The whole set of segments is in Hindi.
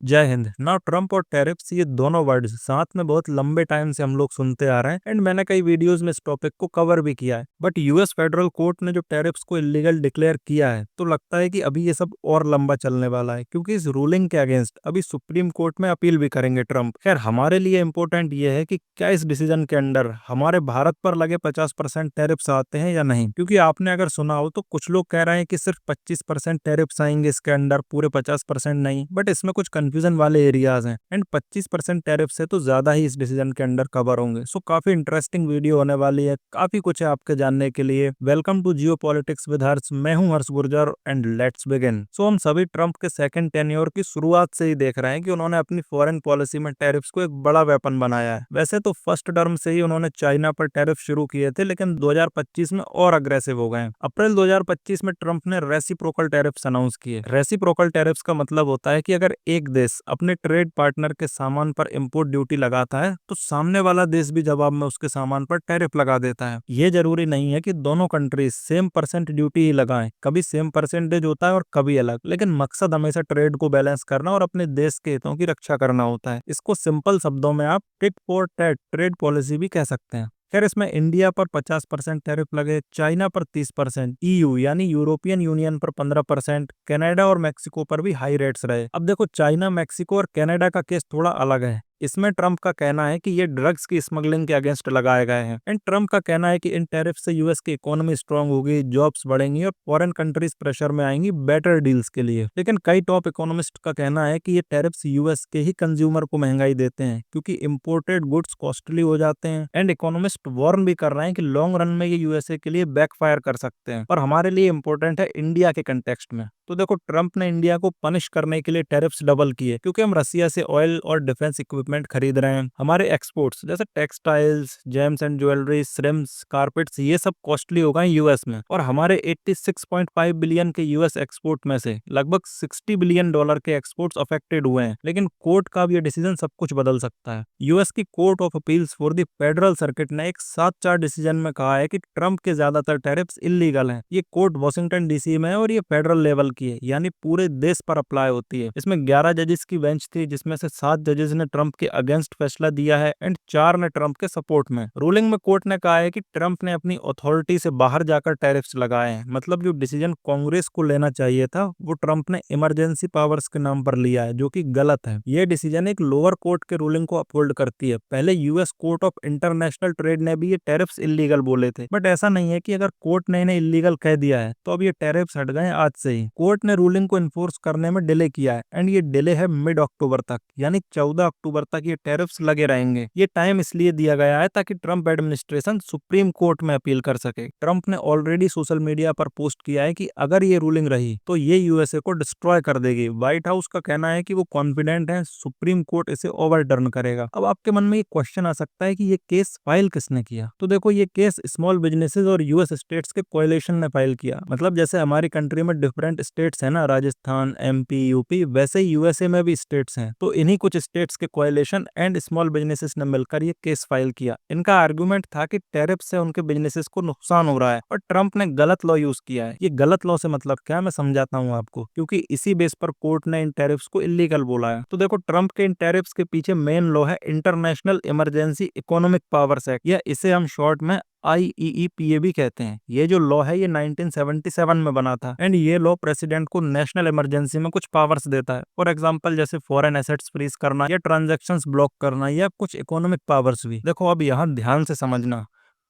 जय हिंद। ना ट्रम्प और टैरिफ्स ये दोनों वर्ड्स साथ में बहुत लंबे टाइम से हम लोग सुनते आ रहे हैं एंड मैंने कई वीडियोस में इस टॉपिक को कवर भी किया है। बट यूएस फेडरल कोर्ट ने जो टैरिफ्स को इलीगल डिक्लेयर किया है तो लगता है कि अभी ये सब और लंबा चलने वाला है, क्योंकि इस रूलिंग के अगेंस्ट अभी सुप्रीम कोर्ट में अपील भी करेंगे ट्रम्प। खैर, हमारे लिए इंपॉर्टेंट ये है कि क्या इस डिसीजन के अंडर हमारे भारत पर लगे 50% टैरिफ्स आते हैं या नहीं, क्योंकि आपने अगर सुना हो तो कुछ लोग कह रहे हैं कि सिर्फ 25% टैरिफ्स आएंगे इसके अंडर, पूरे 50% नहीं। बट इसमें कुछ कंफ्यूजन वाले एरियाज हैं एंड 25% टैरिफ से तो ज्यादा ही इस डिसीजन के अंडर कवर होंगे। सो काफी इंटरेस्टिंग वीडियो होने वाली है, काफी कुछ है आपके जानने के लिए। Welcome to geopolitics with Harsh. मैं हूं Harsh Gurjar and let's begin. So हम सभी ट्रम्प के सेकंड टेन्योर की शुरुआत से ही देख रहे हैं कि उन्होंने अपनी फॉरेन पॉलिसी में टैरिफ्स को एक बड़ा वेपन बनाया है। वैसे तो फर्स्ट टर्म से ही उन्होंने चाइना पर टैरिफ शुरू किए थे, लेकिन 2025 में और अग्रेसिव हो गए। अप्रैल 2025 में ट्रम्प ने रेसिप्रोकल टैरिफ्स अनाउंस किए। रेसिप्रोकल टैरिफ्स का मतलब होता है कि अगर एक देश अपने ट्रेड पार्टनर के सामान पर इंपोर्ट ड्यूटी लगाता है तो सामने वाला देश भी जवाब में उसके सामान पर टैरिफ लगा देता है। ये जरूरी नहीं है कि दोनों कंट्रीज सेम परसेंट ड्यूटी ही लगाएं, कभी सेम परसेंटेज होता है और कभी अलग, लेकिन मकसद हमेशा ट्रेड को बैलेंस करना और अपने देश के हितों की रक्षा करना होता है। इसको सिंपल शब्दों में आप tit for tat trade policy भी कह सकते हैं। खैर, इसमें इंडिया पर 50% टैरिफ लगे, चाइना पर 30%, ईयू यानी यूरोपियन यूनियन पर 15%, कनाडा और मेक्सिको पर भी हाई रेट्स रहे। अब देखो, चाइना, मेक्सिको और कनाडा का केस थोड़ा अलग है। इसमें ट्रम्प का कहना है कि ये ड्रग्स की स्मगलिंग के अगेंस्ट लगाए गए हैं एंड ट्रम्प का कहना है कि इन टैरिफ से यूएस की इकोनॉमी स्ट्रांग होगी, जॉब्स बढ़ेंगी और फॉरेन कंट्रीज प्रेशर में आएंगी बेटर डील्स के लिए। लेकिन कई टॉप इकोनॉमिस्ट का कहना है कि ये टैरिफ्स यूएस के ही कंज्यूमर को महंगाई देते हैं, क्योंकि इंपोर्टेड गुड्स कॉस्टली हो जाते हैं एंड इकोनॉमिस्ट वार्न भी कर रहे हैं कि लॉन्ग रन में ये यूएसए के लिए बैकफायर कर सकते हैं। और हमारे लिए इंपॉर्टेंट है इंडिया के कंटेक्स्ट में। तो देखो, ट्रम्प ने इंडिया को पनिश करने के लिए टैरिफ्स डबल किए, क्योंकि हम रसिया से ऑयल और डिफेंस इक्विपमेंट खरीद रहे हैं। हमारे एक्सपोर्ट्स जैसे textiles, James and jewellery, shrimps, carpets, ये सब कॉस्टली हो गए यूएस में। और हमारे 86.5 बिलियन के यूएस एक्सपोर्ट में से लगभग $60 बिलियन के एक्सपोर्ट्स अफेक्टेड हुए हैं। लेकिन कोर्ट का भी ये डिसीजन सब कुछ बदल सकता है। यूएस की court of appeals for the federal circuit ने एक 7-4 डिसीजन में कहा है कि ट्रम्प के ज्यादातर टैरिफ्स इलीगल हैं। ये कोर्ट वॉशिंगटन डीसी में है और ये फेडरल लेवल की है, यानी पूरे देश पर अप्लाई होती है। इसमें 11 जजेस की बेंच थी, जिसमें से 7 जजेस ने ट्रम्प के अगेंस्ट फैसला दिया है एंड 4 ने ट्रम्प के सपोर्ट में। रूलिंग में कोर्ट ने कहा है कि ट्रम्प ने अपनी अथॉरिटी से बाहर जाकर टैरिफ्स लगाए हैं। मतलब जो डिसीजन कांग्रेस को लेना चाहिए था वो ट्रम्प ने इमरजेंसी पावर्स के नाम पर लिया है, जो कि गलत है। ये डिसीजन एक लोअर कोर्ट के रूलिंग को अपहोल्ड करती है। पहले US court of international trade ने भी ये टैरिफ्स इलीगल बोले थे, बट ऐसा नहीं है कि अगर कोर्ट ने इन्हें इलीगल कह दिया है तो अब ये टैरिफ्स हट गए आज से ही। कोर्ट ने रूलिंग को इन्फोर्स करने में डिले किया है एंड ये डिले है मिड अक्टूबर तक, यानी 14 अक्टूबर तक ये टैरिफ्स लगे रहेंगे। ये टाइम इसलिए दिया गया है ताकि ट्रम्प एडमिनिस्ट्रेशन सुप्रीम कोर्ट में अपील कर सके। ट्रम्प ने ऑलरेडी सोशल मीडिया पर पोस्ट किया है कि अगर ये रूलिंग रही तो ये यूएसए को डिस्ट्रॉय कर देगी। व्हाइट हाउस का कहना है कि वो कॉन्फिडेंट है सुप्रीम कोर्ट इसे ओवरटर्न करेगा। अब आपके मन में ये क्वेश्चन आ सकता है कि ये केस फाइल किसने किया। तो देखो, ये केस स्मॉल बिजनेसेस और यूएस स्टेट्स के कोएलिशन ने फाइल किया। मतलब जैसे हमारी कंट्री में डिफरेंट स्टेट्स है ना, राजस्थान, एमपी, यूपी, वैसे ही यूएसए में भी स्टेट्स हैं। तो इन्हीं कुछ स्टेट्स के कोएलिशन एंड स्मॉल बिजनेसेस ने मिलकर ये केस फाइल किया। इनका आर्गुमेंट था कि टैरिफ से उनके बिजनेसेस को नुकसान हो रहा है और ट्रम्प ने गलत लॉ यूज किया है। ये गलत लॉ से मतलब क्या है, मैं समझाता हूँ आपको, क्योंकि इसी बेस पर कोर्ट ने इन टैरिफ्स को इलीगल बोला है। तो देखो, ट्रम्प के इन टैरिफ्स के पीछे मेन लॉ है international emergency economic powers act, या इसे हम शॉर्ट में IEEPA भी कहते हैं। ये जो लॉ है ये 1977 में बना था एंड ये लॉ प्रेसिडेंट को नेशनल इमरजेंसी में कुछ पावर्स देता है। फॉर एग्जांपल, जैसे फॉरेन एसेट्स फ्रीज करना या ट्रांजैक्शंस ब्लॉक करना या कुछ इकोनॉमिक पावर्स भी। देखो, अब यहाँ ध्यान से समझना,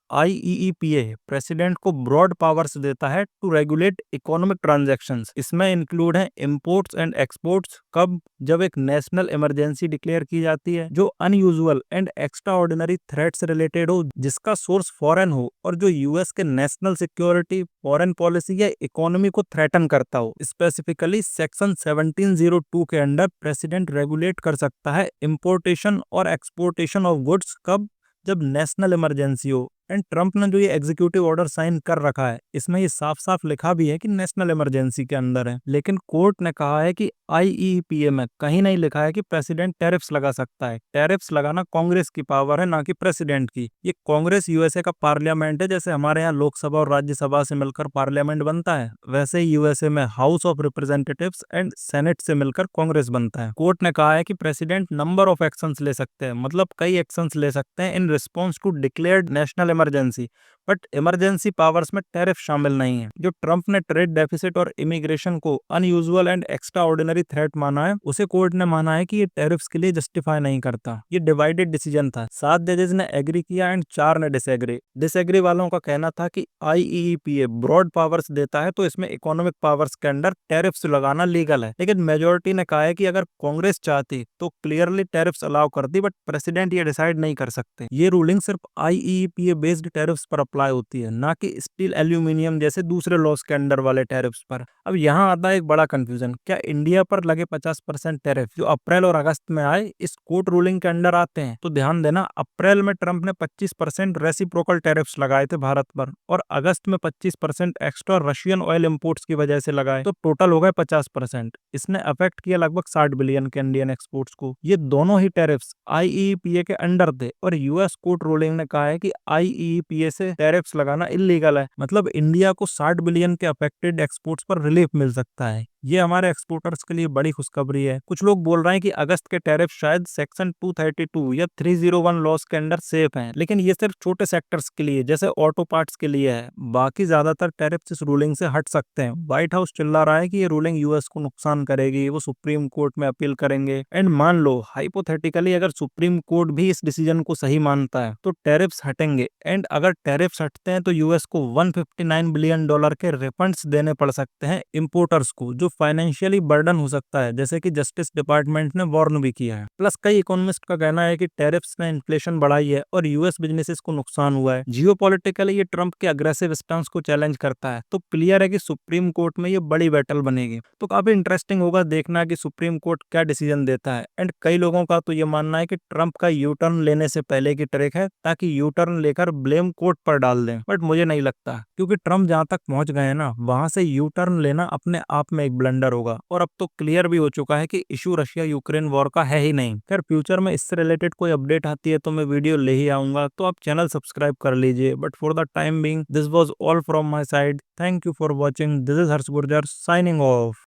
IEEPA प्रेसिडेंट को ब्रॉड पावर्स देता है टू रेगुलेट इकोनॉमिक ट्रांजैक्शंस। इसमें इंक्लूड है इंपोर्ट्स एंड एक्सपोर्ट्स। कब? जब एक नेशनल इमरजेंसी डिक्लेयर की जाती है, जो unusual and extraordinary threat से रिलेटेड हो, जिसका सोर्स फॉरेन हो और जो यूएस के नेशनल सिक्योरिटी, फॉरेन पॉलिसी या इकोनॉमी को थ्रेटन करता हो। स्पेसिफिकली सेक्शन 1702 के अंडर प्रेसिडेंट रेगुलेट कर सकता है इंपोर्टेशन और एक्सपोर्टेशन ऑफ गुड्स। कब? जब नेशनल इमरजेंसी हो एंड ट्रम्प ने जो ये एग्जीक्यूटिव ऑर्डर साइन कर रखा है इसमें ये साफ साफ लिखा भी है कि नेशनल इमरजेंसी के अंदर है, लेकिन कोर्ट ने कहा है कि आईईपीए में कहीं नहीं लिखा है कि प्रेसिडेंट टैरिफ्स लगा सकता है। टैरिफ्स लगाना कांग्रेस की पावर है, ना कि प्रेसिडेंट की। ये कांग्रेस यूएसए का पार्लियामेंट है, जैसे हमारे यहाँ लोकसभा और राज्यसभा से मिलकर पार्लियामेंट बनता है, वैसे ही यूएसए में house of representatives and senate से मिलकर कांग्रेस बनता है। कोर्ट ने कहा है कि प्रेसिडेंट नंबर ऑफ एक्शंस ले सकते हैं, मतलब कई एक्शंस ले सकते हैं in response to declared national emergency, but emergency powers में टैरिफ शामिल नहीं है। जो ट्रंप ने ट्रेड डेफिसिट और इमिग्रेशन को unusual and extraordinary threat माना है, उसे कोर्ट ने माना है कि ये टैरिफ्स के लिए जस्टिफाई नहीं करता। ये डिवाइडेड डिसीजन था, 7 जजेस ने एग्री किया एंड 4 ने डिसएग्री। डिसएग्री वालों का कहना था कि आईईपीए ब्रॉड पावर्स देता है, तो इसमें इकोनॉमिक पावर्स के अंडर टैरिफ्स लगाना लीगल है, लेकिन मेजोरिटी ने कहा है कि अगर कांग्रेस चाहती तो क्लियरली टैरिफ्स अलाउ करती, बट प्रेसिडेंट ये डिसाइड नहीं कर सकते। ये रूलिंग सिर्फ आईईपीए बेस्ड टैरिफ्स पर अप्लाई होती है, ना कि स्टील एल्यूमिनियम जैसे दूसरे लॉस के अंडर वाले टैरिफ्स पर। अब यहाँ आता है एक बड़ा कंफ्यूजन, क्या इंडिया पर लगे 50% टैरिफ जो अप्रैल और अगस्त में आए इस कोर्ट रूलिंग के अंडर आते हैं? तो ध्यान देना, अप्रैल में ट्रंप ने 25% रेसिप्रोकल टैरिफ्स लगाए थे भारत पर, और अगस्त में 25% एक्स्ट्रा रशियन ऑयल इंपोर्ट्स की वजह से लगाए, तो टोटल हो गए 50%। इसने अफेक्ट किया लगभग 60 बिलियन के इंडियन एक्सपोर्ट्स को। ये दोनों ही टैरिफ्स आईईपीए के अंडर थे, और यूएस कोर्ट रूलिंग ने कहा है कि आईईपीए से टैरिफ्स लगाना इलीगल है, मतलब इंडिया को 60 बिलियन के अफेक्टेड एक्सपोर्ट्स पर रिलीफ मिल सकता है। ये हमारे एक्सपोर्टर्स के लिए बड़ी खुशखबरी है। कुछ लोग बोल रहे हैं कि अगस्त के टैरिफ शायद सेक्शन 232 या 301 लॉस के अंडर सेफ हैं, लेकिन ये सिर्फ छोटे सेक्टर्स के लिए जैसे ऑटो पार्ट्स के लिए है, बाकी ज्यादातर टैरिफ इस रूलिंग से हट सकते हैं। व्हाइट हाउस चिल्ला रहा है कि ये रूलिंग यूएस को नुकसान करेगी, वो सुप्रीम कोर्ट में अपील करेंगे। एंड मान लो हाइपोथेटिकली अगर सुप्रीम कोर्ट भी इस डिसीजन को सही मानता है तो टैरिफ्स हटेंगे, एंड अगर टैरिफ्स हटते हैं तो यूएस को $159 बिलियन के रिफंड्स देने पड़ सकते हैं इंपोर्टर्स को, जो फाइनेंशियली बर्डन हो सकता है, जैसे कि जस्टिस डिपार्टमेंट ने वार्न भी किया है। प्लस कई इकोनॉमिस्ट का कहना है कि टैरिफ्स ने इन्फ्लेशन बढ़ाई है और यूएस बिजनेसेस को नुकसान हुआ है। जियोपॉलिटिकली ये ट्रंप के अग्रेसिव स्टांस को चैलेंज करता है, तो क्लियर है कि सुप्रीम कोर्ट में ये बड़ी बैटल बनेगी। तो काफी इंटरेस्टिंग होगा देखना कि सुप्रीम कोर्ट क्या डिसीजन देता है। एंड कई लोगों का तो ये मानना है कि ट्रंप का यू टर्न लेने से पहले की ट्रिक है, ताकि यू टर्न लेकर ब्लेम कोर्ट पर डाल दें, बट मुझे नहीं लगता, क्योंकि ट्रंप जहां तक पहुंच गए हैं ना, वहां से यू टर्न लेना अपने आप में एक ब्लंडर होगा। और अब तो क्लियर भी हो चुका है कि इशू रशिया यूक्रेन वॉर का है ही नहीं। खैर फ्यूचर में इससे रिलेटेड कोई अपडेट आती है तो मैं वीडियो ले ही आऊंगा, तो आप चैनल सब्सक्राइब कर लीजिए। But for the time being this was all from my side. Thank you for watching. This is Harsh Gurjar signing off.